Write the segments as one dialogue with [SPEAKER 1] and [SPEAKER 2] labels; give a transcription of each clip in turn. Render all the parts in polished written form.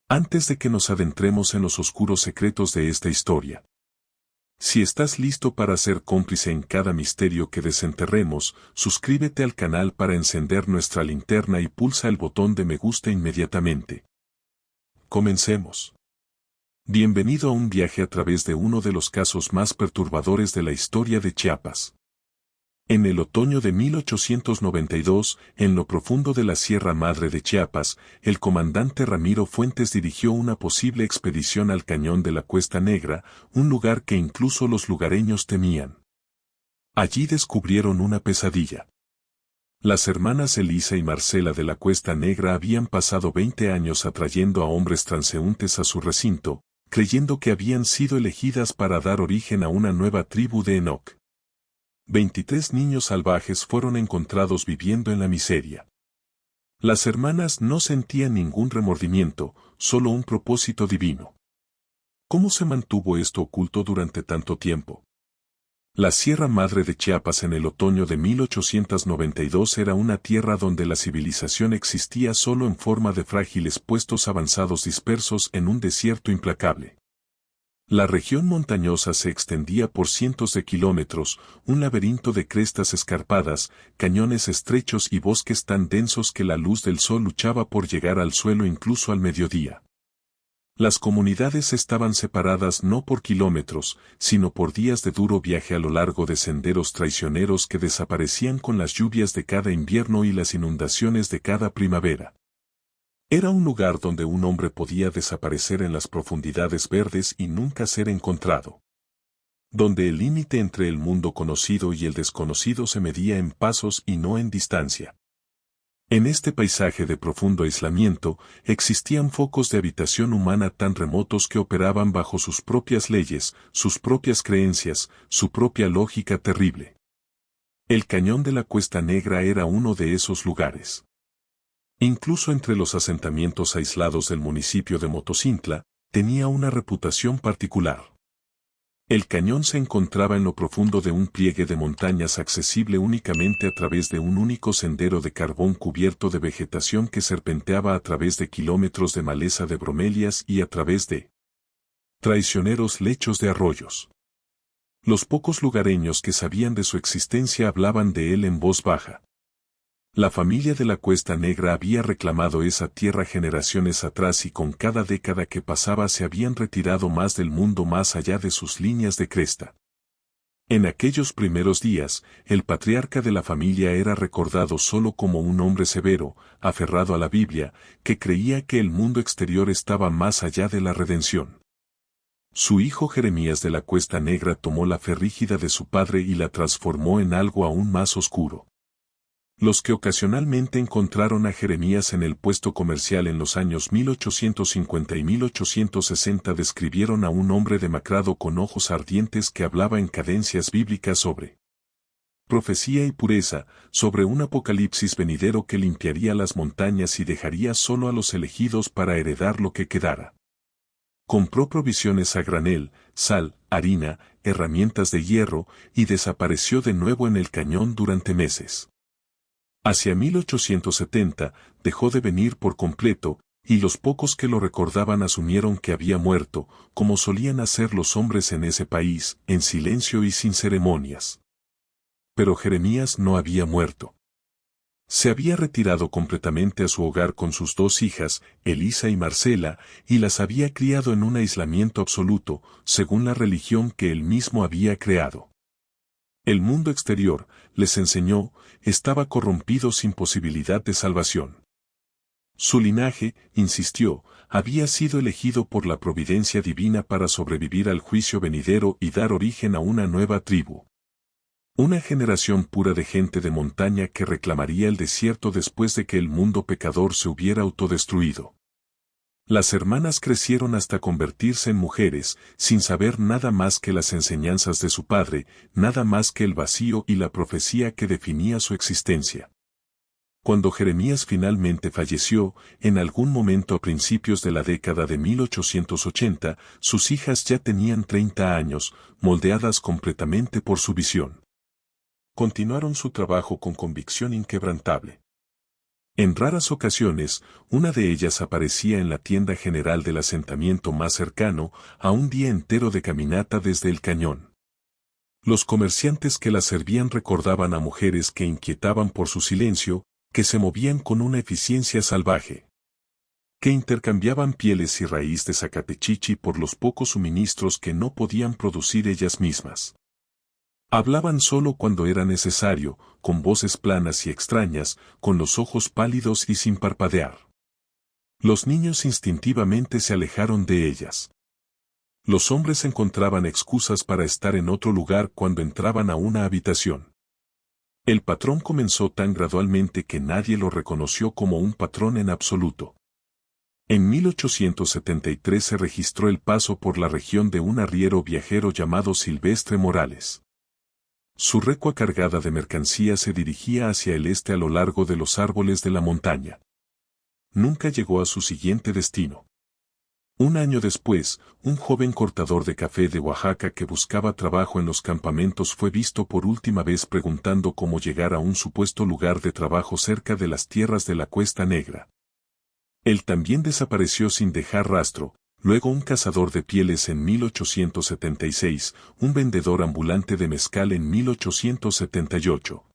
[SPEAKER 1] Antes de que nos adentremos en los oscuros secretos de esta historia. Si estás listo para ser cómplice en cada misterio que desenterremos, suscríbete al canal para encender nuestra linterna y pulsa el botón de me gusta inmediatamente. Comencemos. Bienvenido a un viaje a través de uno de los casos más perturbadores de la historia de Chiapas. En el otoño de 1892, en lo profundo de la Sierra Madre de Chiapas, el comandante Ramiro Fuentes dirigió una posible expedición al cañón de la Cuesta Negra, un lugar que incluso los lugareños temían. Allí descubrieron una pesadilla. Las hermanas Elisa y Marcela de la Cuesta Negra habían pasado 20 años atrayendo a hombres transeúntes a su recinto, creyendo que habían sido elegidas para dar origen a una nueva tribu de Enoch. 23 niños salvajes fueron encontrados viviendo en la miseria. Las hermanas no sentían ningún remordimiento, solo un propósito divino. ¿Cómo se mantuvo esto oculto durante tanto tiempo? La Sierra Madre de Chiapas en el otoño de 1892 era una tierra donde la civilización existía solo en forma de frágiles puestos avanzados dispersos en un desierto implacable. La región montañosa se extendía por cientos de kilómetros, un laberinto de crestas escarpadas, cañones estrechos y bosques tan densos que la luz del sol luchaba por llegar al suelo incluso al mediodía. Las comunidades estaban separadas no por kilómetros, sino por días de duro viaje a lo largo de senderos traicioneros que desaparecían con las lluvias de cada invierno y las inundaciones de cada primavera. Era un lugar donde un hombre podía desaparecer en las profundidades verdes y nunca ser encontrado. Donde el límite entre el mundo conocido y el desconocido se medía en pasos y no en distancia. En este paisaje de profundo aislamiento, existían focos de habitación humana tan remotos que operaban bajo sus propias leyes, sus propias creencias, su propia lógica terrible. El cañón de la Cuesta Negra era uno de esos lugares. Incluso entre los asentamientos aislados del municipio de Motocintla, tenía una reputación particular. El cañón se encontraba en lo profundo de un pliegue de montañas accesible únicamente a través de un único sendero de carbón cubierto de vegetación que serpenteaba a través de kilómetros de maleza de bromelias y a través de traicioneros lechos de arroyos. Los pocos lugareños que sabían de su existencia hablaban de él en voz baja. La familia de la Cuesta Negra había reclamado esa tierra generaciones atrás y con cada década que pasaba se habían retirado más del mundo más allá de sus líneas de cresta. En aquellos primeros días, el patriarca de la familia era recordado solo como un hombre severo, aferrado a la Biblia, que creía que el mundo exterior estaba más allá de la redención. Su hijo Jeremías de la Cuesta Negra tomó la fe rígida de su padre y la transformó en algo aún más oscuro. Los que ocasionalmente encontraron a Jeremías en el puesto comercial en los años 1850 y 1860 describieron a un hombre demacrado con ojos ardientes que hablaba en cadencias bíblicas sobre profecía y pureza, sobre un apocalipsis venidero que limpiaría las montañas y dejaría solo a los elegidos para heredar lo que quedara. Compró provisiones a granel, sal, harina, herramientas de hierro y desapareció de nuevo en el cañón durante meses. Hacia 1870, dejó de venir por completo, y los pocos que lo recordaban asumieron que había muerto, como solían hacer los hombres en ese país, en silencio y sin ceremonias. Pero Jeremías no había muerto. Se había retirado completamente a su hogar con sus dos hijas, Elisa y Marcela, y las había criado en un aislamiento absoluto, según la religión que él mismo había creado. El mundo exterior, les enseñó, estaba corrompido sin posibilidad de salvación. Su linaje, insistió, había sido elegido por la providencia divina para sobrevivir al juicio venidero y dar origen a una nueva tribu. Una generación pura de gente de montaña que reclamaría el desierto después de que el mundo pecador se hubiera autodestruido. Las hermanas crecieron hasta convertirse en mujeres, sin saber nada más que las enseñanzas de su padre, nada más que el vacío y la profecía que definía su existencia. Cuando Jeremías finalmente falleció, en algún momento a principios de la década de 1880, sus hijas ya tenían 30 años, moldeadas completamente por su visión. Continuaron su trabajo con convicción inquebrantable. En raras ocasiones, una de ellas aparecía en la tienda general del asentamiento más cercano, a un día entero de caminata desde el cañón. Los comerciantes que la servían recordaban a mujeres que inquietaban por su silencio, que se movían con una eficiencia salvaje, que intercambiaban pieles y raíz de zacatechichi por los pocos suministros que no podían producir ellas mismas. Hablaban solo cuando era necesario, con voces planas y extrañas, con los ojos pálidos y sin parpadear. Los niños instintivamente se alejaron de ellas. Los hombres encontraban excusas para estar en otro lugar cuando entraban a una habitación. El patrón comenzó tan gradualmente que nadie lo reconoció como un patrón en absoluto. En 1873 se registró el paso por la región de un arriero viajero llamado Silvestre Morales. Su recua cargada de mercancía se dirigía hacia el este a lo largo de los árboles de la montaña. Nunca llegó a su siguiente destino. Un año después, un joven cortador de café de Oaxaca que buscaba trabajo en los campamentos fue visto por última vez preguntando cómo llegar a un supuesto lugar de trabajo cerca de las tierras de la Cuesta Negra. Él también desapareció sin dejar rastro. Luego un cazador de pieles en 1876, un vendedor ambulante de mezcal en 1878.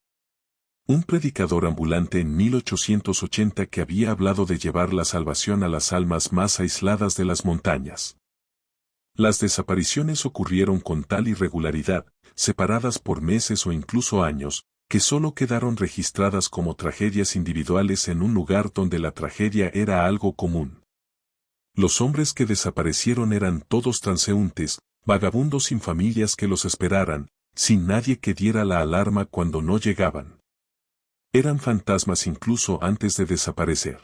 [SPEAKER 1] Un predicador ambulante en 1880 que había hablado de llevar la salvación a las almas más aisladas de las montañas. Las desapariciones ocurrieron con tal irregularidad, separadas por meses o incluso años, que solo quedaron registradas como tragedias individuales en un lugar donde la tragedia era algo común. Los hombres que desaparecieron eran todos transeúntes, vagabundos sin familias que los esperaran, sin nadie que diera la alarma cuando no llegaban. Eran fantasmas incluso antes de desaparecer.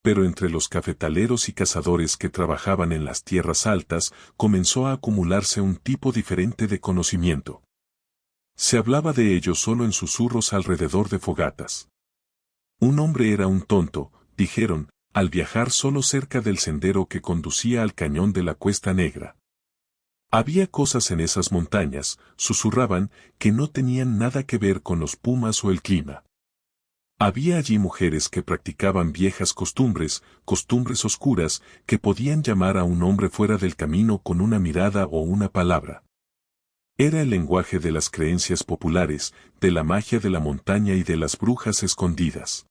[SPEAKER 1] Pero entre los cafetaleros y cazadores que trabajaban en las tierras altas, comenzó a acumularse un tipo diferente de conocimiento. Se hablaba de ello solo en susurros alrededor de fogatas. Un hombre era un tonto, dijeron, al viajar solo cerca del sendero que conducía al cañón de la Cuesta Negra. Había cosas en esas montañas, susurraban, que no tenían nada que ver con los pumas o el clima. Había allí mujeres que practicaban viejas costumbres, costumbres oscuras, que podían llamar a un hombre fuera del camino con una mirada o una palabra. Era el lenguaje de las creencias populares, de la magia de la montaña y de las brujas escondidas.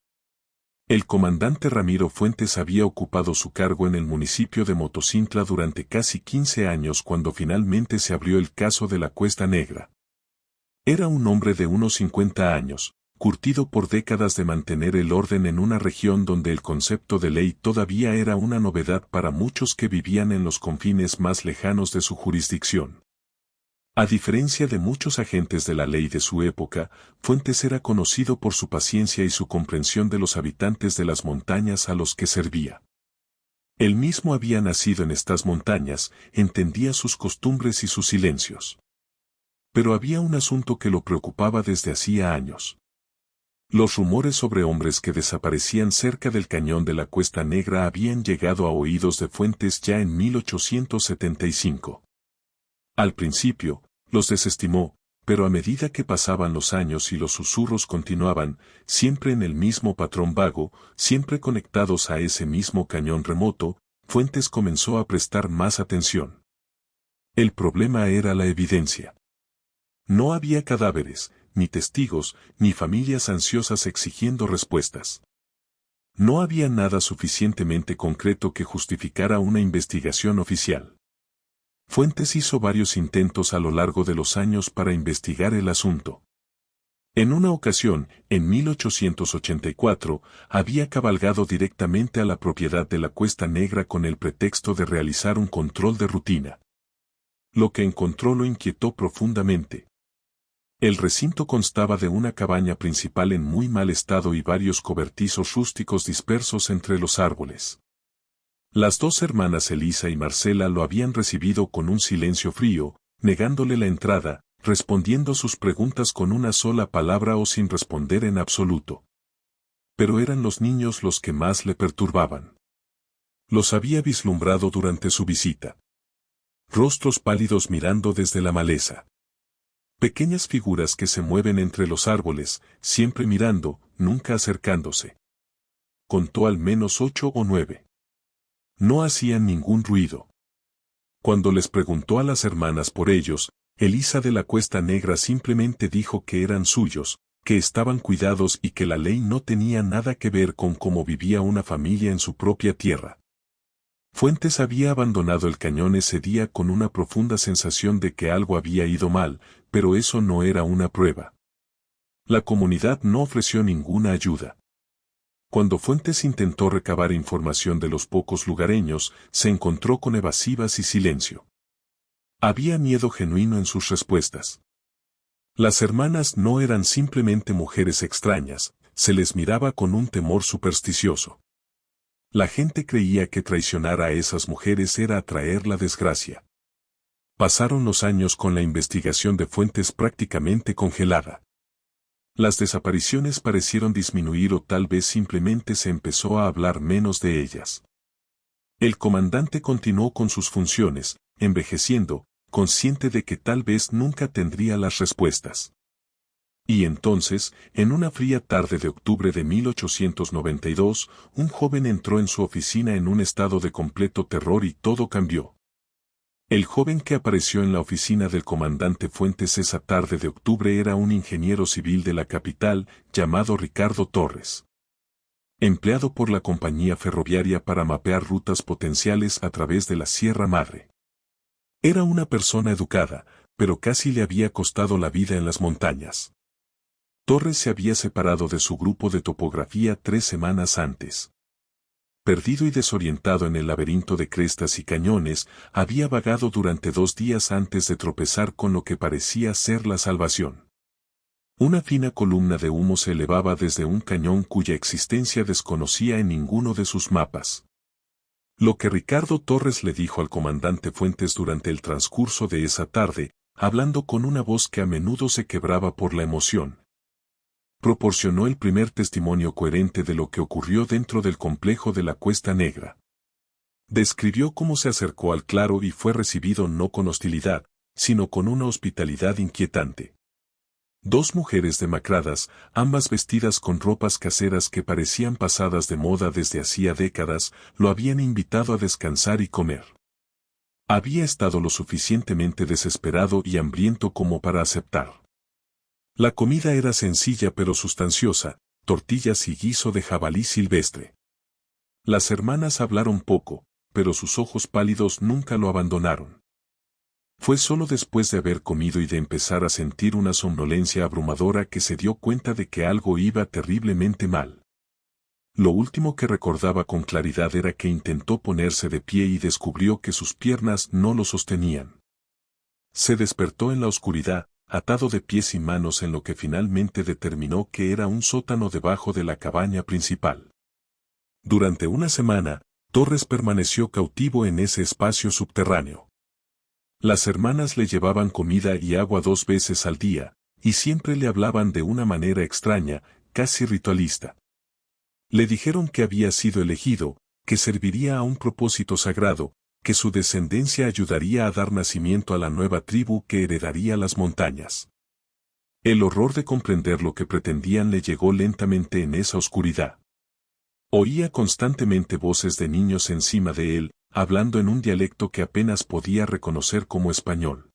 [SPEAKER 1] El comandante Ramiro Fuentes había ocupado su cargo en el municipio de Motocintla durante casi 15 años cuando finalmente se abrió el caso de la Cuesta Negra. Era un hombre de unos 50 años, curtido por décadas de mantener el orden en una región donde el concepto de ley todavía era una novedad para muchos que vivían en los confines más lejanos de su jurisdicción. A diferencia de muchos agentes de la ley de su época, Fuentes era conocido por su paciencia y su comprensión de los habitantes de las montañas a los que servía. Él mismo había nacido en estas montañas, entendía sus costumbres y sus silencios. Pero había un asunto que lo preocupaba desde hacía años. Los rumores sobre hombres que desaparecían cerca del cañón de la Cuesta Negra habían llegado a oídos de Fuentes ya en 1875. Al principio, los desestimó, pero a medida que pasaban los años y los susurros continuaban, siempre en el mismo patrón vago, siempre conectados a ese mismo cañón remoto, Fuentes comenzó a prestar más atención. El problema era la evidencia. No había cadáveres, ni testigos, ni familias ansiosas exigiendo respuestas. No había nada suficientemente concreto que justificara una investigación oficial. Fuentes hizo varios intentos a lo largo de los años para investigar el asunto. En una ocasión, en 1884, había cabalgado directamente a la propiedad de la Cuesta Negra con el pretexto de realizar un control de rutina. Lo que encontró lo inquietó profundamente. El recinto constaba de una cabaña principal en muy mal estado y varios cobertizos rústicos dispersos entre los árboles. Las dos hermanas Elisa y Marcela lo habían recibido con un silencio frío, negándole la entrada, respondiendo sus preguntas con una sola palabra o sin responder en absoluto. Pero eran los niños los que más le perturbaban. Los había vislumbrado durante su visita. Rostros pálidos mirando desde la maleza. Pequeñas figuras que se mueven entre los árboles, siempre mirando, nunca acercándose. contó al menos 8 o 9. No hacían ningún ruido. Cuando les preguntó a las hermanas por ellos, Elisa de la Cuesta Negra simplemente dijo que eran suyos, que estaban cuidados y que la ley no tenía nada que ver con cómo vivía una familia en su propia tierra. Fuentes había abandonado el cañón ese día con una profunda sensación de que algo había ido mal, pero eso no era una prueba. La comunidad no ofreció ninguna ayuda. Cuando Fuentes intentó recabar información de los pocos lugareños, se encontró con evasivas y silencio. Había miedo genuino en sus respuestas. Las hermanas no eran simplemente mujeres extrañas, se les miraba con un temor supersticioso. La gente creía que traicionar a esas mujeres era atraer la desgracia. Pasaron los años con la investigación de Fuentes prácticamente congelada. Las desapariciones parecieron disminuir o tal vez simplemente se empezó a hablar menos de ellas. El comandante continuó con sus funciones, envejeciendo, consciente de que tal vez nunca tendría las respuestas. Y entonces, en una fría tarde de octubre de 1892, un joven entró en su oficina en un estado de completo terror y todo cambió. El joven que apareció en la oficina del comandante Fuentes esa tarde de octubre era un ingeniero civil de la capital, llamado Ricardo Torres. Empleado por la compañía ferroviaria para mapear rutas potenciales a través de la Sierra Madre. Era una persona educada, pero casi le había costado la vida en las montañas. Torres se había separado de su grupo de topografía 3 semanas antes. Perdido y desorientado en el laberinto de crestas y cañones, había vagado durante 2 días antes de tropezar con lo que parecía ser la salvación. Una fina columna de humo se elevaba desde un cañón cuya existencia desconocía en ninguno de sus mapas. Lo que Ricardo Torres le dijo al comandante Fuentes durante el transcurso de esa tarde, hablando con una voz que a menudo se quebraba por la emoción, proporcionó el primer testimonio coherente de lo que ocurrió dentro del complejo de la Cuesta Negra. Describió cómo se acercó al claro y fue recibido no con hostilidad, sino con una hospitalidad inquietante. 2 mujeres demacradas, ambas vestidas con ropas caseras que parecían pasadas de moda desde hacía décadas, lo habían invitado a descansar y comer. Había estado lo suficientemente desesperado y hambriento como para aceptar. La comida era sencilla pero sustanciosa, tortillas y guiso de jabalí silvestre. Las hermanas hablaron poco, pero sus ojos pálidos nunca lo abandonaron. Fue solo después de haber comido y de empezar a sentir una somnolencia abrumadora que se dio cuenta de que algo iba terriblemente mal. Lo último que recordaba con claridad era que intentó ponerse de pie y descubrió que sus piernas no lo sostenían. Se despertó en la oscuridad, atado de pies y manos en lo que finalmente determinó que era un sótano debajo de la cabaña principal. Durante una semana, Torres permaneció cautivo en ese espacio subterráneo. Las hermanas le llevaban comida y agua 2 veces al día, y siempre le hablaban de una manera extraña, casi ritualista. Le dijeron que había sido elegido, que serviría a un propósito sagrado, que su descendencia ayudaría a dar nacimiento a la nueva tribu que heredaría las montañas. El horror de comprender lo que pretendían le llegó lentamente en esa oscuridad. Oía constantemente voces de niños encima de él, hablando en un dialecto que apenas podía reconocer como español.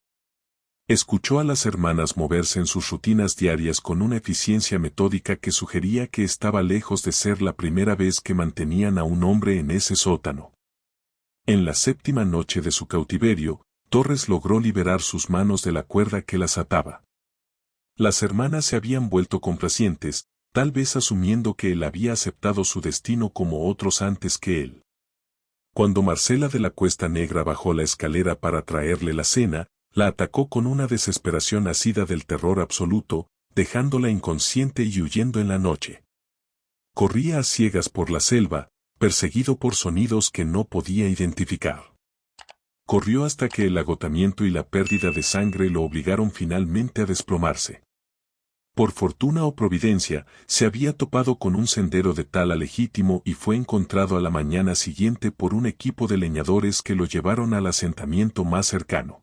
[SPEAKER 1] Escuchó a las hermanas moverse en sus rutinas diarias con una eficiencia metódica que sugería que estaba lejos de ser la primera vez que mantenían a un hombre en ese sótano. En la 7ª noche de su cautiverio, Torres logró liberar sus manos de la cuerda que las ataba. Las hermanas se habían vuelto complacientes, tal vez asumiendo que él había aceptado su destino como otros antes que él. Cuando Marcela de la Cuesta Negra bajó la escalera para traerle la cena, la atacó con una desesperación nacida del terror absoluto, dejándola inconsciente y huyendo en la noche. Corría a ciegas por la selva, perseguido por sonidos que no podía identificar. Corrió hasta que el agotamiento y la pérdida de sangre lo obligaron finalmente a desplomarse. Por fortuna o providencia, se había topado con un sendero de tala legítimo y fue encontrado a la mañana siguiente por un equipo de leñadores que lo llevaron al asentamiento más cercano.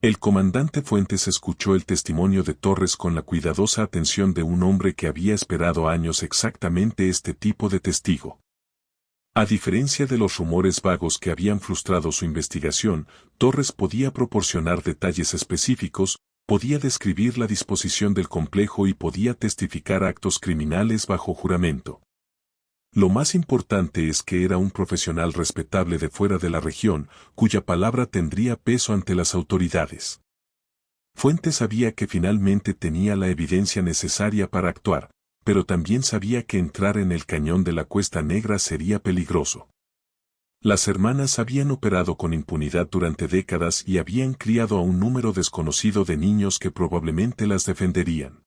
[SPEAKER 1] El comandante Fuentes escuchó el testimonio de Torres con la cuidadosa atención de un hombre que había esperado años exactamente este tipo de testigo. A diferencia de los rumores vagos que habían frustrado su investigación, Torres podía proporcionar detalles específicos, podía describir la disposición del complejo y podía testificar actos criminales bajo juramento. Lo más importante es que era un profesional respetable de fuera de la región, cuya palabra tendría peso ante las autoridades. Fuentes sabía que finalmente tenía la evidencia necesaria para actuar, pero también sabía que entrar en el cañón de la Cuesta Negra sería peligroso. Las hermanas habían operado con impunidad durante décadas y habían criado a un número desconocido de niños que probablemente las defenderían.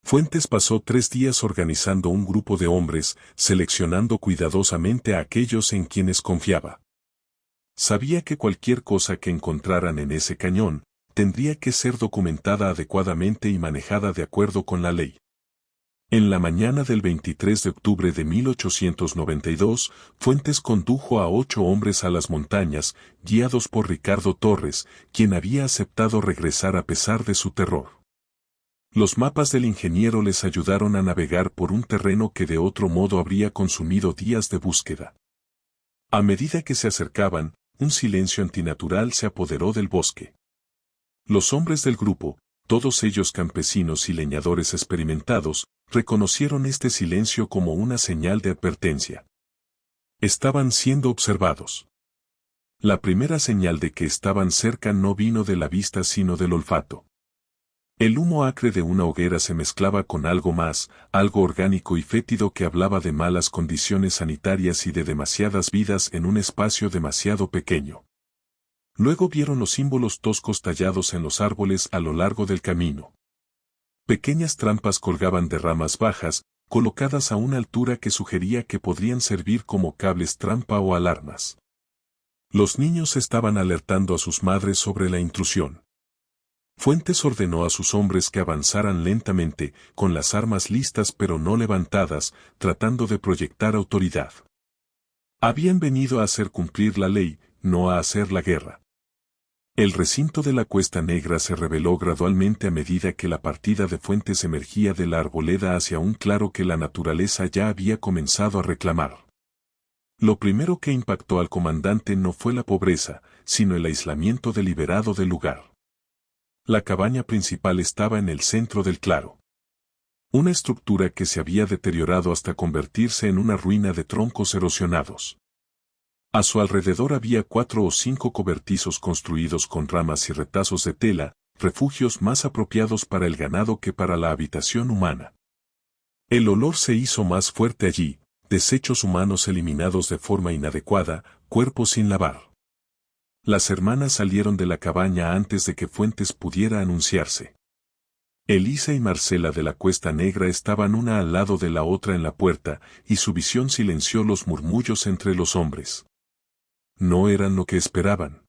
[SPEAKER 1] Fuentes pasó 3 días organizando un grupo de hombres, seleccionando cuidadosamente a aquellos en quienes confiaba. Sabía que cualquier cosa que encontraran en ese cañón, tendría que ser documentada adecuadamente y manejada de acuerdo con la ley. En la mañana del 23 de octubre de 1892, Fuentes condujo a 8 hombres a las montañas, guiados por Ricardo Torres, quien había aceptado regresar a pesar de su terror. Los mapas del ingeniero les ayudaron a navegar por un terreno que de otro modo habría consumido días de búsqueda. A medida que se acercaban, un silencio antinatural se apoderó del bosque. Los hombres del grupo, todos ellos campesinos y leñadores experimentados, reconocieron este silencio como una señal de advertencia. Estaban siendo observados. La primera señal de que estaban cerca no vino de la vista sino del olfato. El humo acre de una hoguera se mezclaba con algo más, algo orgánico y fétido que hablaba de malas condiciones sanitarias y de demasiadas vidas en un espacio demasiado pequeño. Luego vieron los símbolos toscos tallados en los árboles a lo largo del camino. Pequeñas trampas colgaban de ramas bajas, colocadas a una altura que sugería que podrían servir como cables trampa o alarmas. Los niños estaban alertando a sus madres sobre la intrusión. Fuentes ordenó a sus hombres que avanzaran lentamente, con las armas listas pero no levantadas, tratando de proyectar autoridad. Habían venido a hacer cumplir la ley, no a hacer la guerra. El recinto de la Cuesta Negra se reveló gradualmente a medida que la partida de Fuentes emergía de la arboleda hacia un claro que la naturaleza ya había comenzado a reclamar. Lo primero que impactó al comandante no fue la pobreza, sino el aislamiento deliberado del lugar. La cabaña principal estaba en el centro del claro. Una estructura que se había deteriorado hasta convertirse en una ruina de troncos erosionados. A su alrededor había 4 o 5 cobertizos construidos con ramas y retazos de tela, refugios más apropiados para el ganado que para la habitación humana. El olor se hizo más fuerte allí, desechos humanos eliminados de forma inadecuada, cuerpos sin lavar. Las hermanas salieron de la cabaña antes de que Fuentes pudiera anunciarse. Elisa y Marcela de la Cuesta Negra estaban una al lado de la otra en la puerta, y su visión silenció los murmullos entre los hombres. No eran lo que esperaban.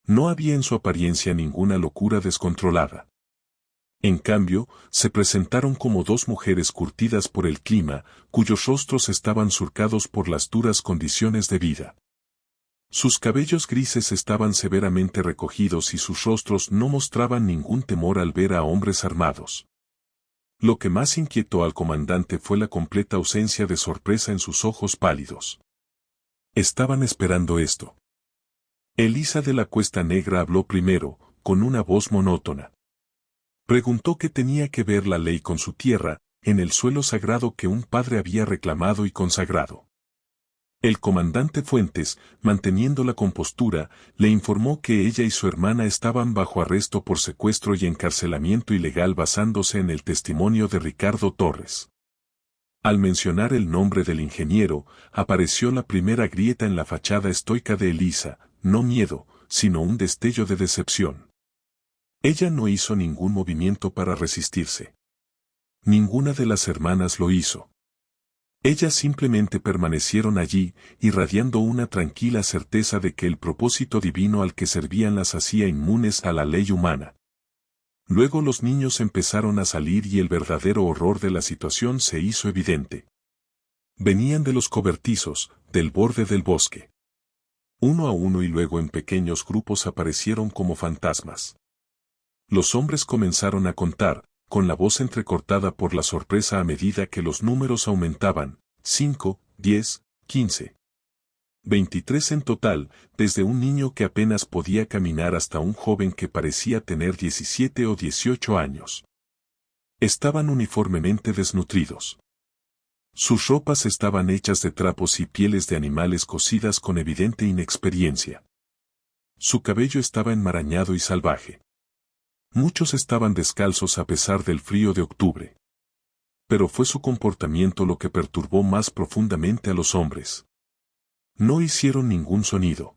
[SPEAKER 1] No había en su apariencia ninguna locura descontrolada. En cambio, se presentaron como 2 mujeres curtidas por el clima, cuyos rostros estaban surcados por las duras condiciones de vida. Sus cabellos grises estaban severamente recogidos y sus rostros no mostraban ningún temor al ver a hombres armados. Lo que más inquietó al comandante fue la completa ausencia de sorpresa en sus ojos pálidos. Estaban esperando esto. Elisa de la Cuesta Negra habló primero, con una voz monótona. Preguntó qué tenía que ver la ley con su tierra, en el suelo sagrado que un padre había reclamado y consagrado. El comandante Fuentes, manteniendo la compostura, le informó que ella y su hermana estaban bajo arresto por secuestro y encarcelamiento ilegal basándose en el testimonio de Ricardo Torres. Al mencionar el nombre del ingeniero, apareció la primera grieta en la fachada estoica de Elisa, no miedo, sino un destello de decepción. Ella no hizo ningún movimiento para resistirse. Ninguna de las hermanas lo hizo. Ellas simplemente permanecieron allí, irradiando una tranquila certeza de que el propósito divino al que servían las hacía inmunes a la ley humana. Luego los niños empezaron a salir y el verdadero horror de la situación se hizo evidente. Venían de los cobertizos, del borde del bosque. Uno a uno y luego en pequeños grupos aparecieron como fantasmas. Los hombres comenzaron a contar, con la voz entrecortada por la sorpresa a medida que los números aumentaban, 5, 10, 15. 23 en total, desde un niño que apenas podía caminar hasta un joven que parecía tener 17 o 18 años. Estaban uniformemente desnutridos. Sus ropas estaban hechas de trapos y pieles de animales cocidas con evidente inexperiencia. Su cabello estaba enmarañado y salvaje. Muchos estaban descalzos a pesar del frío de octubre. Pero fue su comportamiento lo que perturbó más profundamente a los hombres. No hicieron ningún sonido.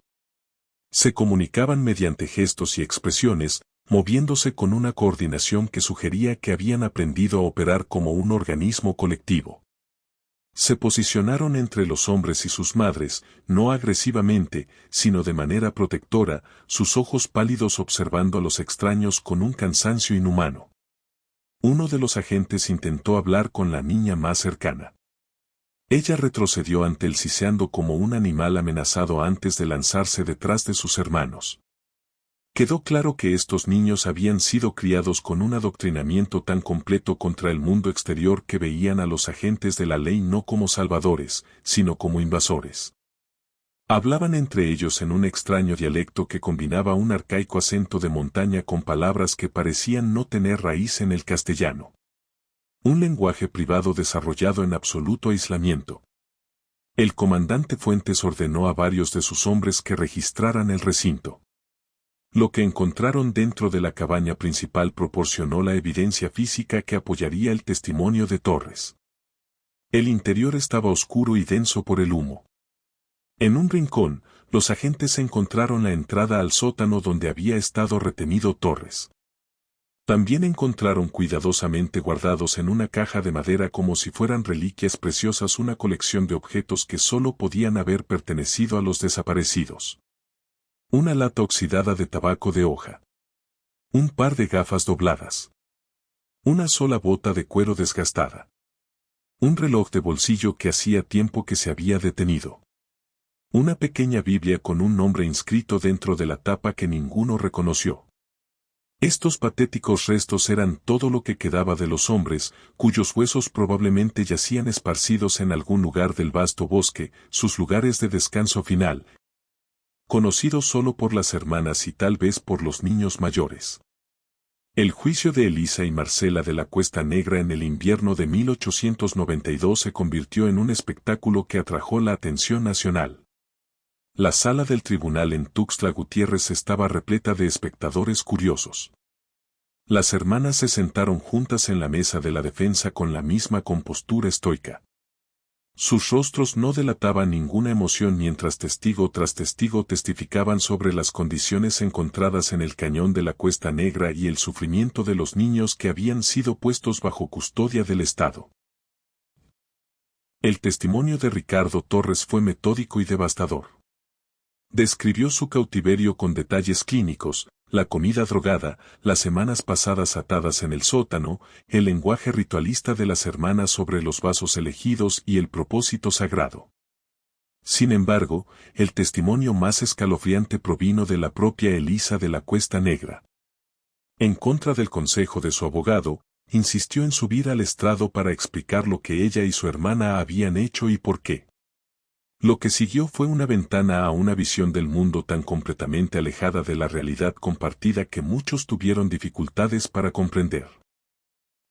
[SPEAKER 1] Se comunicaban mediante gestos y expresiones, moviéndose con una coordinación que sugería que habían aprendido a operar como un organismo colectivo. Se posicionaron entre los hombres y sus madres, no agresivamente, sino de manera protectora, sus ojos pálidos observando a los extraños con un cansancio inhumano. Uno de los agentes intentó hablar con la niña más cercana. Ella retrocedió ante él siseando como un animal amenazado antes de lanzarse detrás de sus hermanos. Quedó claro que estos niños habían sido criados con un adoctrinamiento tan completo contra el mundo exterior que veían a los agentes de la ley no como salvadores, sino como invasores. Hablaban entre ellos en un extraño dialecto que combinaba un arcaico acento de montaña con palabras que parecían no tener raíz en el castellano. Un lenguaje privado desarrollado en absoluto aislamiento. El comandante Fuentes ordenó a varios de sus hombres que registraran el recinto. Lo que encontraron dentro de la cabaña principal proporcionó la evidencia física que apoyaría el testimonio de Torres. El interior estaba oscuro y denso por el humo. En un rincón, los agentes encontraron la entrada al sótano donde había estado retenido Torres. También encontraron cuidadosamente guardados en una caja de madera como si fueran reliquias preciosas una colección de objetos que solo podían haber pertenecido a los desaparecidos. Una lata oxidada de tabaco de hoja. Un par de gafas dobladas. Una sola bota de cuero desgastada. Un reloj de bolsillo que hacía tiempo que se había detenido. Una pequeña Biblia con un nombre inscrito dentro de la tapa que ninguno reconoció. Estos patéticos restos eran todo lo que quedaba de los hombres, cuyos huesos probablemente yacían esparcidos en algún lugar del vasto bosque, sus lugares de descanso final, conocidos solo por las hermanas y tal vez por los niños mayores. El juicio de Elisa y Marcela de la Cuesta Negra en el invierno de 1892 se convirtió en un espectáculo que atrajo la atención nacional. La sala del tribunal en Tuxtla Gutiérrez estaba repleta de espectadores curiosos. Las hermanas se sentaron juntas en la mesa de la defensa con la misma compostura estoica. Sus rostros no delataban ninguna emoción mientras testigo tras testigo testificaban sobre las condiciones encontradas en el cañón de la Cuesta Negra y el sufrimiento de los niños que habían sido puestos bajo custodia del Estado. El testimonio de Ricardo Torres fue metódico y devastador. Describió su cautiverio con detalles clínicos, la comida drogada, las semanas pasadas atadas en el sótano, el lenguaje ritualista de las hermanas sobre los vasos elegidos y el propósito sagrado. Sin embargo, el testimonio más escalofriante provino de la propia Elisa de la Cuesta Negra. En contra del consejo de su abogado, insistió en subir al estrado para explicar lo que ella y su hermana habían hecho y por qué. Lo que siguió fue una ventana a una visión del mundo tan completamente alejada de la realidad compartida que muchos tuvieron dificultades para comprender.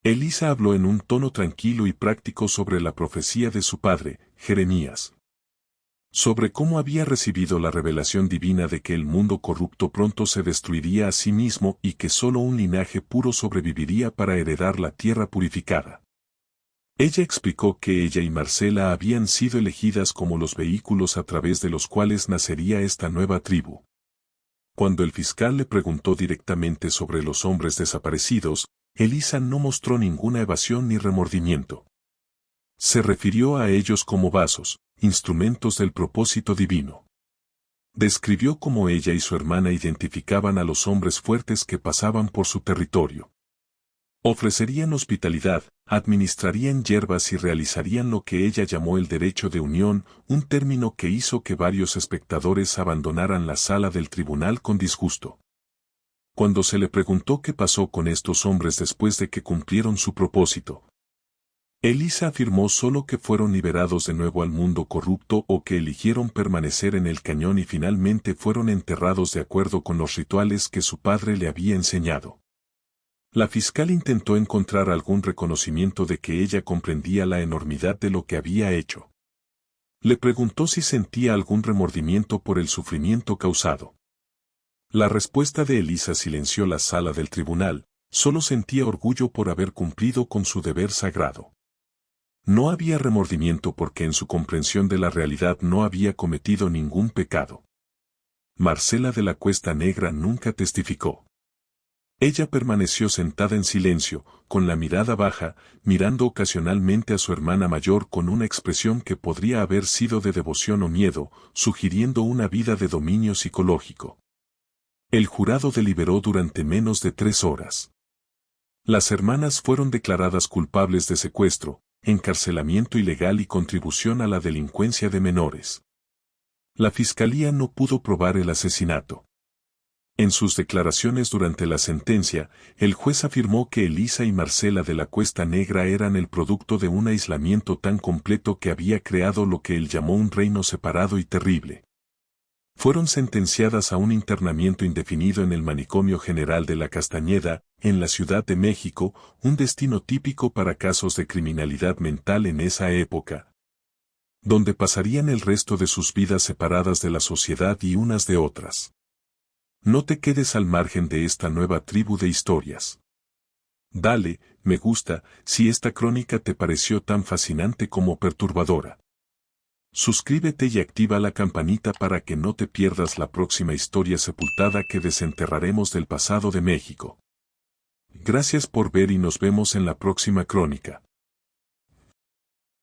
[SPEAKER 1] Elisa habló en un tono tranquilo y práctico sobre la profecía de su padre, Jeremías. Sobre cómo había recibido la revelación divina de que el mundo corrupto pronto se destruiría a sí mismo y que solo un linaje puro sobreviviría para heredar la tierra purificada. Ella explicó que ella y Marcela habían sido elegidas como los vehículos a través de los cuales nacería esta nueva tribu. Cuando el fiscal le preguntó directamente sobre los hombres desaparecidos, Elisa no mostró ninguna evasión ni remordimiento. Se refirió a ellos como vasos, instrumentos del propósito divino. Describió cómo ella y su hermana identificaban a los hombres fuertes que pasaban por su territorio. Ofrecerían hospitalidad, administrarían hierbas y realizarían lo que ella llamó el derecho de unión, un término que hizo que varios espectadores abandonaran la sala del tribunal con disgusto. Cuando se le preguntó qué pasó con estos hombres después de que cumplieron su propósito, Elisa afirmó solo que fueron liberados de nuevo al mundo corrupto o que eligieron permanecer en el cañón y finalmente fueron enterrados de acuerdo con los rituales que su padre le había enseñado. La fiscal intentó encontrar algún reconocimiento de que ella comprendía la enormidad de lo que había hecho. Le preguntó si sentía algún remordimiento por el sufrimiento causado. La respuesta de Elisa silenció la sala del tribunal, solo sentía orgullo por haber cumplido con su deber sagrado. No había remordimiento porque en su comprensión de la realidad no había cometido ningún pecado. Marcela de la Cuesta Negra nunca testificó. Ella permaneció sentada en silencio, con la mirada baja, mirando ocasionalmente a su hermana mayor con una expresión que podría haber sido de devoción o miedo, sugiriendo una vida de dominio psicológico. El jurado deliberó durante menos de 3 horas. Las hermanas fueron declaradas culpables de secuestro, encarcelamiento ilegal y contribución a la delincuencia de menores. La fiscalía no pudo probar el asesinato. En sus declaraciones durante la sentencia, el juez afirmó que Elisa y Marcela de la Cuesta Negra eran el producto de un aislamiento tan completo que había creado lo que él llamó un reino separado y terrible. Fueron sentenciadas a un internamiento indefinido en el Manicomio General de la Castañeda, en la Ciudad de México, un destino típico para casos de criminalidad mental en esa época, donde pasarían el resto de sus vidas separadas de la sociedad y unas de otras. No te quedes al margen de esta nueva tribu de historias. Dale, me gusta, si esta crónica te pareció tan fascinante como perturbadora. Suscríbete y activa la campanita para que no te pierdas la próxima historia sepultada que desenterraremos del pasado de México. Gracias por ver y nos vemos en la próxima crónica.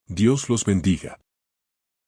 [SPEAKER 1] Dios los bendiga.